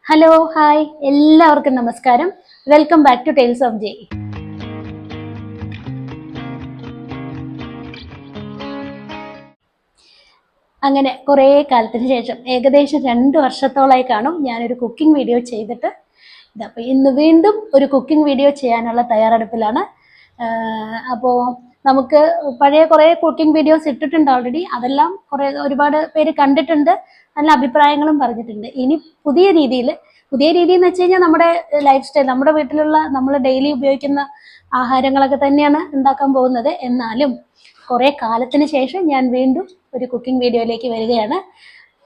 Hello hi എല്ലാവർക്കും നമസ്കാരം. Welcome back to tales of J. അങ്ങനെ കുറേ കാലത്തിന് ശേഷം ഏകദേശം 2 വർഷത്തോളമായി കാണും ഞാനൊരു കുക്കിംഗ് വീഡിയോ ചെയ്തിട്ട്. അപ്പോൾ ഇന്ന് വീണ്ടും ഒരു കുക്കിംഗ് വീഡിയോ ചെയ്യാനുള്ള തയ്യാറെടുപ്പിലാണ്. അപ്പോൾ നമുക്ക് പഴയ കുറേ കുക്കിംഗ് വീഡിയോസ് ഇട്ടിട്ടുണ്ട് ഓൾറെഡി. അതെല്ലാം ഒരുപാട് പേര് കണ്ടിട്ടുണ്ട്, നല്ല അഭിപ്രായങ്ങളും പറഞ്ഞിട്ടുണ്ട്. ഇനി പുതിയ രീതി എന്ന് വെച്ച് കഴിഞ്ഞാൽ നമ്മുടെ ലൈഫ് സ്റ്റൈൽ, നമ്മുടെ വീട്ടിലുള്ള നമ്മൾ ഡെയിലി ഉപയോഗിക്കുന്ന ആഹാരങ്ങളൊക്കെ തന്നെയാണ് ഉണ്ടാക്കാൻ പോകുന്നത്. എന്നാലും കുറേ കാലത്തിന് ശേഷം ഞാൻ വീണ്ടും ഒരു കുക്കിംഗ് വീഡിയോയിലേക്ക് വരികയാണ്.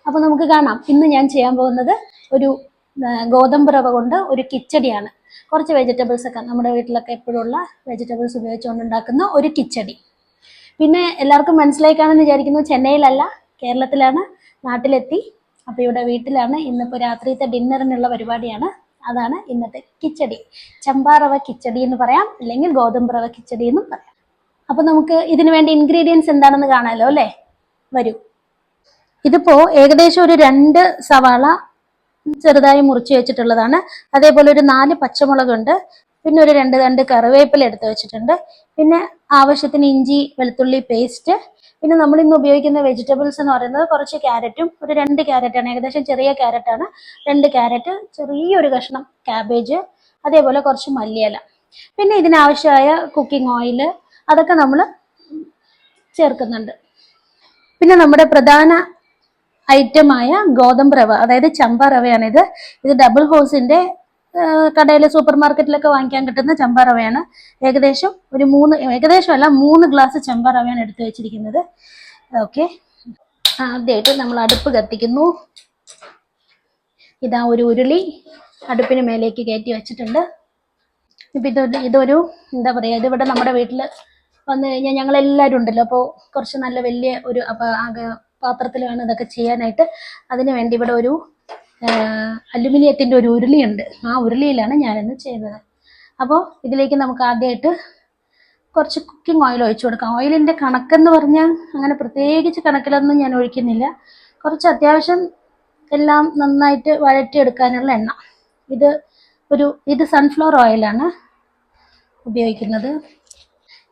അപ്പോൾ നമുക്ക് കാണാം. ഇന്ന് ഞാൻ ചെയ്യാൻ പോകുന്നത് ഒരു ഗോതമ്പ് റവ കൊണ്ട് ഒരു കിച്ചടിയാണ്. കുറച്ച് വെജിറ്റബിൾസ് ഒക്കെ നമ്മുടെ വീട്ടിലൊക്കെ എപ്പോഴുള്ള വെജിറ്റബിൾസ് ഉപയോഗിച്ചുകൊണ്ട് ഉണ്ടാക്കുന്ന ഒരു കിച്ചടി. പിന്നെ എല്ലാവർക്കും മനസ്സിലായി കാണുമെന്ന് വിചാരിക്കുന്നു, ചെന്നൈയിലല്ല കേരളത്തിലാണ്, നാട്ടിലെത്തി. അപ്പോൾ ഇവിടെ വീട്ടിലാണ്. ഇന്നിപ്പോൾ രാത്രിയത്തെ ഡിന്നറിനുള്ള പരിപാടിയാണ്. അതാണ് ഇന്നത്തെ കിച്ചടി. ചമ്പാ റവ കിച്ചടി എന്ന് പറയാം, അല്ലെങ്കിൽ ഗോതമ്പ് റവ കിച്ചടി എന്നും പറയാം. അപ്പോൾ നമുക്ക് ഇതിനു വേണ്ടി ഇൻഗ്രീഡിയൻസ് എന്താണെന്ന് കാണാമല്ലോ അല്ലേ? വരൂ. ഇതിപ്പോൾ ഏകദേശം ഒരു 2 സവാള ചെറുതായി മുറിച്ച് വെച്ചിട്ടുള്ളതാണ്. അതേപോലെ ഒരു 4 പച്ചമുളകുണ്ട്. പിന്നെ ഒരു 2 തണ്ട് കറിവേപ്പില എടുത്ത് വെച്ചിട്ടുണ്ട്. പിന്നെ ആവശ്യത്തിന് ഇഞ്ചി വെളുത്തുള്ളി പേസ്റ്റ്. പിന്നെ നമ്മൾ ഇന്ന് ഉപയോഗിക്കുന്ന വെജിറ്റബിൾസ് എന്ന് പറയുന്നത് കുറച്ച് ക്യാരറ്റും, ഒരു 2 ക്യാരറ്റാണ്, ഏകദേശം ചെറിയ ക്യാരറ്റാണ്. 2 ക്യാരറ്റ്, ചെറിയൊരു കഷ്ണം ക്യാബേജ്, അതേപോലെ കുറച്ച് മല്ലിയില. പിന്നെ ഇതിനാവശ്യമായ കുക്കിംഗ് ഓയിൽ, അതൊക്കെ നമ്മൾ ചേർക്കുന്നുണ്ട്. പിന്നെ നമ്മുടെ പ്രധാന ഐറ്റമായ ഗോതമ്പ് റവ, അതായത് ചമ്പ റവയാണിത്. ഇത് ഡബിൾ ഹോസിന്റെ കടയിൽ സൂപ്പർ മാർക്കറ്റിലൊക്കെ വാങ്ങിക്കാൻ കിട്ടുന്ന ചമ്പ റവയാണ്. ഏകദേശം ഒരു 3 ഗ്ലാസ് ചമ്പ റവയാണ് എടുത്തു വെച്ചിരിക്കുന്നത്. ഓക്കെ, ആദ്യമായിട്ട് നമ്മൾ അടുപ്പ് കത്തിക്കുന്നു. ഇതാ ഒരു ഉരുളി അടുപ്പിന് മേലേക്ക് കയറ്റി വെച്ചിട്ടുണ്ട്. ഇപ്പം ഇതൊരു എന്താ പറയുക, ഇതിവിടെ നമ്മുടെ വീട്ടിൽ വന്നു കഴിഞ്ഞാൽ ഞങ്ങളെല്ലാവരും ഉണ്ടല്ലോ. അപ്പോൾ കുറച്ച് നല്ല വലിയ ഒരു പാത്രത്തിൽ വേണം ഇതൊക്കെ ചെയ്യാനായിട്ട്. അതിനു വേണ്ടി ഇവിടെ ഒരു അലുമിനിയത്തിൻ്റെ ഒരു ഉരുളിയുണ്ട്. ആ ഉരുളിയിലാണ് ഞാനിന്ന് ചെയ്യുന്നത്. അപ്പോൾ ഇതിലേക്ക് നമുക്ക് ആദ്യമായിട്ട് കുറച്ച് കുക്കിംഗ് ഓയിൽ ഒഴിച്ചു കൊടുക്കാം. ഓയിലിൻ്റെ കണക്കെന്ന് പറഞ്ഞാൽ അങ്ങനെ പ്രത്യേകിച്ച് കണക്കിലൊന്നും ഞാൻ ഒഴിക്കുന്നില്ല. കുറച്ച് അത്യാവശ്യം എല്ലാം നന്നായിട്ട് വഴറ്റിയെടുക്കാനുള്ള എണ്ണ. ഇത് സൺഫ്ലവർ ഓയിലാണ് ഉപയോഗിക്കുന്നത്.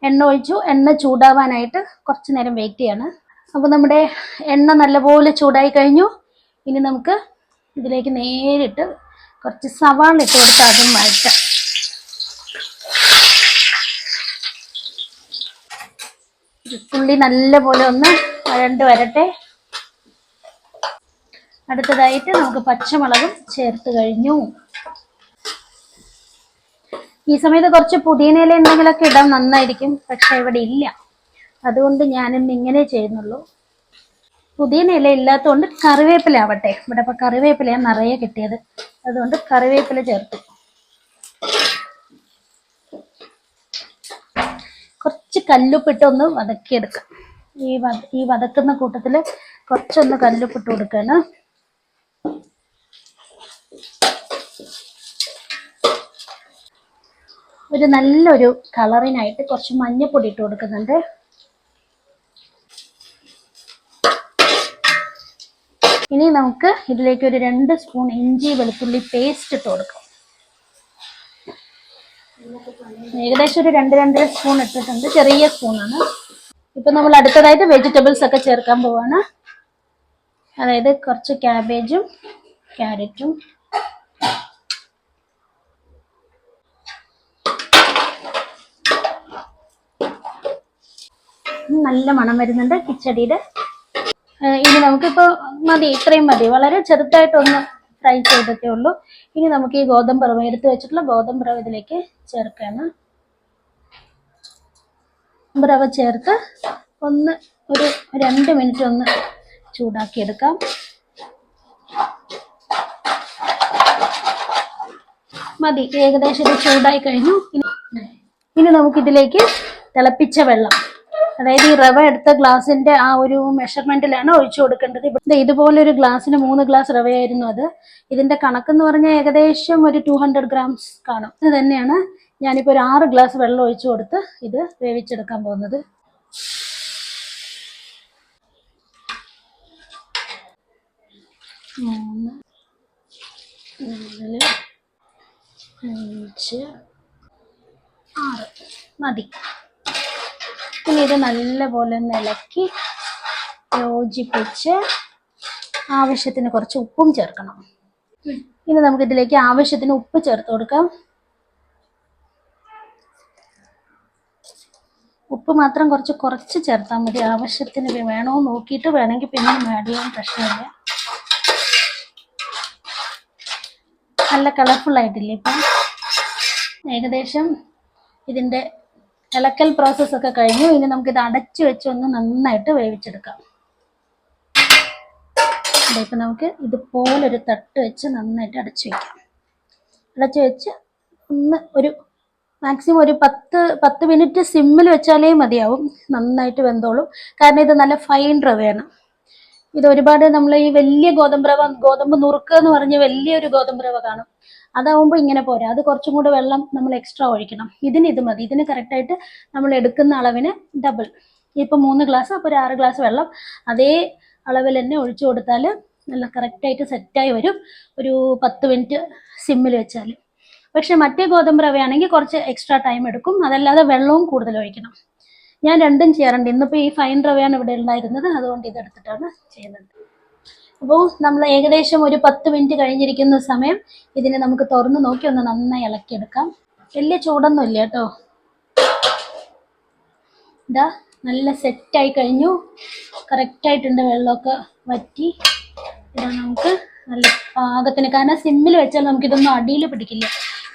എണ്ണ ഒഴിച്ചു. എണ്ണ ചൂടാവാനായിട്ട് കുറച്ച് നേരം വെയിറ്റ് ചെയ്യാണ്. അപ്പോൾ നമ്മുടെ എണ്ണ നല്ലപോലെ ചൂടായി കഴിഞ്ഞു. ഇനി നമുക്ക് ഇതിലേക്ക് നേരിട്ട് കുറച്ച് സവാള ഇട്ട് കൊടുത്ത് അതും വഴറ്റാം. ഉള്ളി നല്ലപോലെ ഒന്ന് വഴണ്ട് വരട്ടെ. അടുത്തതായിട്ട് നമുക്ക് പച്ചമുളകും ചേർത്ത് കഴിഞ്ഞു. ഈ സമയത്ത് കുറച്ച് പുതിനയില ഉണ്ടെങ്കിലൊക്കെ ഇടാൻ നന്നായിരിക്കും, പക്ഷെ ഇവിടെ ഇല്ല. അതുകൊണ്ട് ഞാനിന്ന് ഇങ്ങനെ ചെയ്യുന്നുള്ളൂ. പുതിനയില ഇല്ലാത്തതുകൊണ്ട് കറിവേപ്പില ആവട്ടെ. ഇവിടെ ഇപ്പോൾ കറിവേപ്പിലയാണ് നിറയെ കിട്ടിയത്, അതുകൊണ്ട് കറിവേപ്പില ചേർത്തു. കുറച്ച് കല്ലുപ്പിട്ട് ഒന്ന് വതക്കിയെടുക്കാം. ഈ വതക്കുന്ന കൂട്ടത്തിൽ കുറച്ചൊന്ന് കല്ലുപ്പിട്ട് കൊടുക്കാണ്. ഒരു നല്ലൊരു കളറിനായിട്ട് കുറച്ച് മഞ്ഞൾപ്പൊടി ഇട്ട് കൊടുക്കുന്നുണ്ട്. ഇനി നമുക്ക് ഇതിലേക്ക് ഒരു 2 സ്പൂൺ ഇഞ്ചി വെളുത്തുള്ളി പേസ്റ്റ് ഇട്ട് കൊടുക്കാം. ഏകദേശം ഒരു 2-2.5 സ്പൂൺ ഇട്ടിട്ടുണ്ട്, ചെറിയ സ്പൂണാണ്. ഇപ്പൊ നമ്മൾ അടുത്തതായിട്ട് വെജിറ്റബിൾസ് ഒക്കെ ചേർക്കാൻ പോവാണ്. അതായത് കുറച്ച് ക്യാബേജും ക്യാരറ്റും, നല്ല മണം വരുന്നുണ്ട് കിച്ചടിയുടെ. ഇനി നമുക്കിപ്പോൾ മതി, ഇത്രയും മതി. വളരെ ചെറുതായിട്ടൊന്ന് ഫ്രൈ ചെയ്തിട്ടേ ഉള്ളൂ. ഇനി നമുക്ക് ഈ ഗോതമ്പ് റവ എടുത്ത് വെച്ചിട്ടുള്ള ഗോതമ്പ് റവ ഇതിലേക്ക് ചേർക്കാണ്. ഗോതമ്പ് റവ ചേർത്ത് ഒരു 2 മിനിറ്റ് ഒന്ന് ചൂടാക്കിയെടുക്കാം. മതി, ഏകദേശം ഇത് ചൂടായി കഴിഞ്ഞു. ഇനി നമുക്കിതിലേക്ക് തിളപ്പിച്ച വെള്ളം, അതായത് ഈ റവ എടുത്ത ഗ്ലാസിന്റെ ആ ഒരു മെഷർമെന്റിലാണ് ഒഴിച്ചു കൊടുക്കേണ്ടത്. ഇതുപോലെ ഒരു ഗ്ലാസ്സിന് 3 ഗ്ലാസ് റവയായിരുന്നു അത്. ഇതിന്റെ കണക്കെന്ന് പറഞ്ഞാൽ ഏകദേശം ഒരു 200 ഗ്രാംസ് കാണും. ഇത് തന്നെയാണ് ഞാനിപ്പോൾ ഒരു 6 ഗ്ലാസ് വെള്ളം ഒഴിച്ചു കൊടുത്ത് ഇത് വേവിച്ചെടുക്കാൻ പോകുന്നത്. 4 5 6 മതി. ഇനി ഇത് നല്ലപോലെ ഒന്ന് ഇളക്കി യോജിപ്പിച്ച് ആവശ്യത്തിന് കുറച്ച് ഉപ്പും ചേർക്കണം. ഇനി നമുക്കിതിലേക്ക് ആവശ്യത്തിന് ഉപ്പ് ചേർത്ത് കൊടുക്കാം. ഉപ്പ് മാത്രം കുറച്ച് ചേർത്താൽ മതി. ആവശ്യത്തിന് വേണോ നോക്കിയിട്ട് വേണമെങ്കിൽ പിന്നെ ആഡ് ചെയ്യാൻ പ്രശ്നമില്ല. നല്ല കളർഫുൾ ആയിട്ടില്ലേ ഇപ്പം? ഏകദേശം ഇതിൻ്റെ ഇളക്കൽ പ്രോസസ്സൊക്കെ കഴിഞ്ഞു. ഇനി നമുക്കിത് അടച്ചു വെച്ച് ഒന്ന് നന്നായിട്ട് വേവിച്ചെടുക്കാം. ഇപ്പം നമുക്ക് ഇതുപോലൊരു തട്ട് വെച്ച് നന്നായിട്ട് അടച്ചു വയ്ക്കാം. അടച്ചു വെച്ച് ഒന്ന് ഒരു മാക്സിമം ഒരു 10 മിനിറ്റ് സിമ്മിൽ വെച്ചാലേ മതിയാവും. നന്നായിട്ട് വെന്തോളും. കാരണം ഇത് നല്ല ഫൈൻ റവയാണ്. ഇത് ഒരുപാട് നമ്മൾ ഈ വലിയ ഗോതമ്പ് നുറുക്ക് എന്ന് പറഞ്ഞ് വലിയൊരു ഗോതമ്പ് റവ കാണും. അതാവുമ്പോൾ ഇങ്ങനെ പോരാ. അത് കുറച്ചും കൂടെ വെള്ളം നമ്മൾ എക്സ്ട്രാ ഒഴിക്കണം. ഇത് മതി. ഇതിന് കറക്റ്റായിട്ട് നമ്മൾ എടുക്കുന്ന അളവിന് ഡബിൾ. ഇപ്പം 3 ഗ്ലാസ്, അപ്പോൾ ഒരു 6 ഗ്ലാസ് വെള്ളം അതേ അളവിൽ തന്നെ ഒഴിച്ചു കൊടുത്താൽ നല്ല കറക്റ്റായിട്ട് സെറ്റായി വരും. ഒരു 10 മിനിറ്റ് സിമ്മിൽ വെച്ചാൽ. പക്ഷെ മറ്റേ ഗോതമ്പ് റവയാണെങ്കിൽ കുറച്ച് എക്സ്ട്രാ ടൈം എടുക്കും. അതല്ലാതെ വെള്ളവും കൂടുതൽ ഒഴിക്കണം. ഞാൻ രണ്ടും ചെയ്യാറുണ്ട്. ഇന്നിപ്പോൾ ഈ ഫൈൻ റവയാണ് ഇവിടെ ഉണ്ടായിരുന്നത്, അതുകൊണ്ട് ഇതെടുത്തിട്ടാണ് ചെയ്യുന്നത്. അപ്പോൾ നമ്മൾ ഏകദേശം ഒരു 10 മിനിറ്റ് കഴിഞ്ഞിരിക്കുന്ന സമയം ഇതിനെ നമുക്ക് തുറന്ന് നോക്കി ഒന്ന് നന്നായി ഇളക്കിയെടുക്കാം. വലിയ ചൂടൊന്നും ഇല്ല കേട്ടോ. ഇതാ നല്ല സെറ്റായി കഴിഞ്ഞു. കറക്റ്റായിട്ടുണ്ട്. വെള്ളമൊക്കെ വറ്റി. ഇതാ നമുക്ക് നല്ല പാകത്തിന്. കാരണം സിമ്മിൽ വെച്ചാൽ നമുക്കിതൊന്നും അടിയിൽ പിടിക്കില്ല.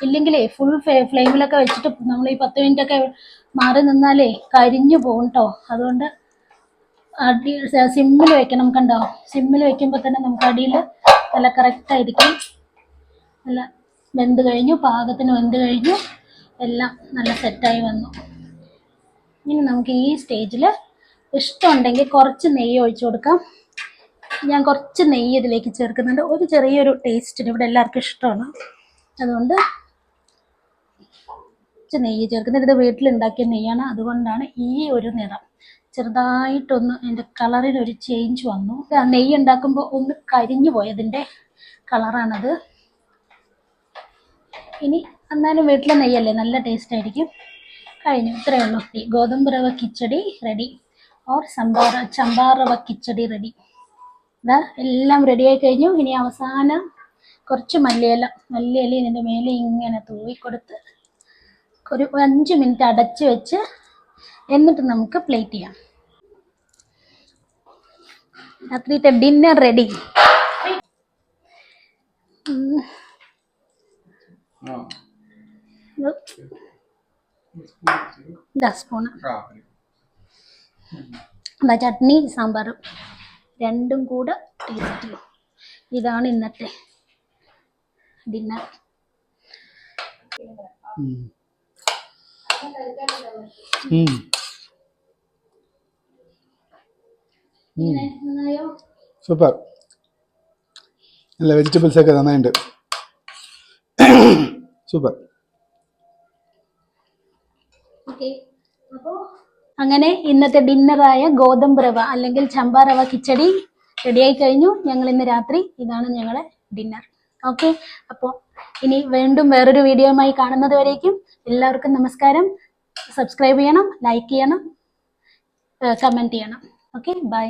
ഇല്ലെങ്കിലേ ഫുൾ ഫ്ലെയിമിലൊക്കെ വെച്ചിട്ട് നമ്മൾ ഈ 10 മിനിറ്റൊക്കെ മാറി നിന്നാലേ കരിഞ്ഞു പോകും കേട്ടോ. അതുകൊണ്ട് സിമ്മിൽ വെക്കണം. കണ്ടോ, സിമ്മിൽ വെക്കുമ്പോൾ തന്നെ നമുക്ക് അടിയിൽ നല്ല കറക്റ്റായിരിക്കും. നല്ല വെന്ത് കഴിഞ്ഞു, പാകത്തിന് വെന്ത് കഴിഞ്ഞു. എല്ലാം നല്ല സെറ്റായി വന്നു. ഇനി നമുക്ക് ഈ സ്റ്റേജിൽ ഇഷ്ടമുണ്ടെങ്കിൽ കുറച്ച് നെയ്യ് ഒഴിച്ചു കൊടുക്കാം. ഞാൻ കുറച്ച് നെയ്യ് ഇതിലേക്ക് ചേർക്കുന്നുണ്ട്. ഒരു ചെറിയൊരു ടേസ്റ്റിന്. ഇവിടെ എല്ലാവർക്കും ഇഷ്ടമാണ്, അതുകൊണ്ട് കുറച്ച് നെയ്യ് ചേർക്കുന്നത്. ഇത് വീട്ടിലുണ്ടാക്കിയ നെയ്യാണ്, അതുകൊണ്ടാണ് ഈ ഒരു നിറം. ചെറുതായിട്ടൊന്ന് അതിൻ്റെ കളറിനൊരു ചേഞ്ച് വന്നു. നെയ്യ് ഉണ്ടാക്കുമ്പോൾ ഒന്ന് കരിഞ്ഞു പോയതിൻ്റെ കളറാണത്. ഇനി എന്നാലും വീട്ടിലെ നെയ്യല്ലേ, നല്ല ടേസ്റ്റ് ആയിരിക്കും. കഴിഞ്ഞു. ഇത്രയേ ഉള്ളൂ. ഗോതമ്പ് റവ കിച്ചടി റെഡി, ഓർ ചമ്പാർ റവ കിച്ചടി റെഡി. ഇതാ എല്ലാം റെഡിയായി കഴിഞ്ഞു. ഇനി അവസാനം കുറച്ച് മല്ലിയില ഇതിൻ്റെ മേലെ ഇങ്ങനെ തൂവിക്കൊടുത്ത് ഒരു 5 മിനിറ്റ് അടച്ച് വെച്ച് എന്നിട്ട് നമുക്ക് പ്ലേറ്റ് ചെയ്യാം. രാത്രിത്തെ ഡിന്നർ റെഡി. സ്പൂണ് ചട്നി സാമ്പാറും രണ്ടും കൂടെ ടേസ്റ്റ്. ഇതാണ് ഇന്നത്തെ ഡിന്നർ. സൂപ്പർ. നല്ല വെജിറ്റബിൾസ് ഒക്കെ നന്നായിട്ടുണ്ട്. സൂപ്പർ. അങ്ങനെ ഇന്നത്തെ ഡിന്നറായ ഗോതമ്പ് റവ അല്ലെങ്കിൽ ചമ്പാ റവ കിച്ചടി റെഡിയായി കഴിഞ്ഞു. ഞങ്ങൾ ഇന്ന് രാത്രി ഇതാണ് ഞങ്ങളുടെ ഡിന്നർ. ഓക്കെ, അപ്പോൾ ഇനി വീണ്ടും വേറൊരു വീഡിയോയുമായി കാണുന്നത് വരേക്കും എല്ലാവർക്കും നമസ്കാരം. സബ്സ്ക്രൈബ് ചെയ്യണം, ലൈക്ക് ചെയ്യണം, കമൻറ്റ് ചെയ്യണം. Okay, by.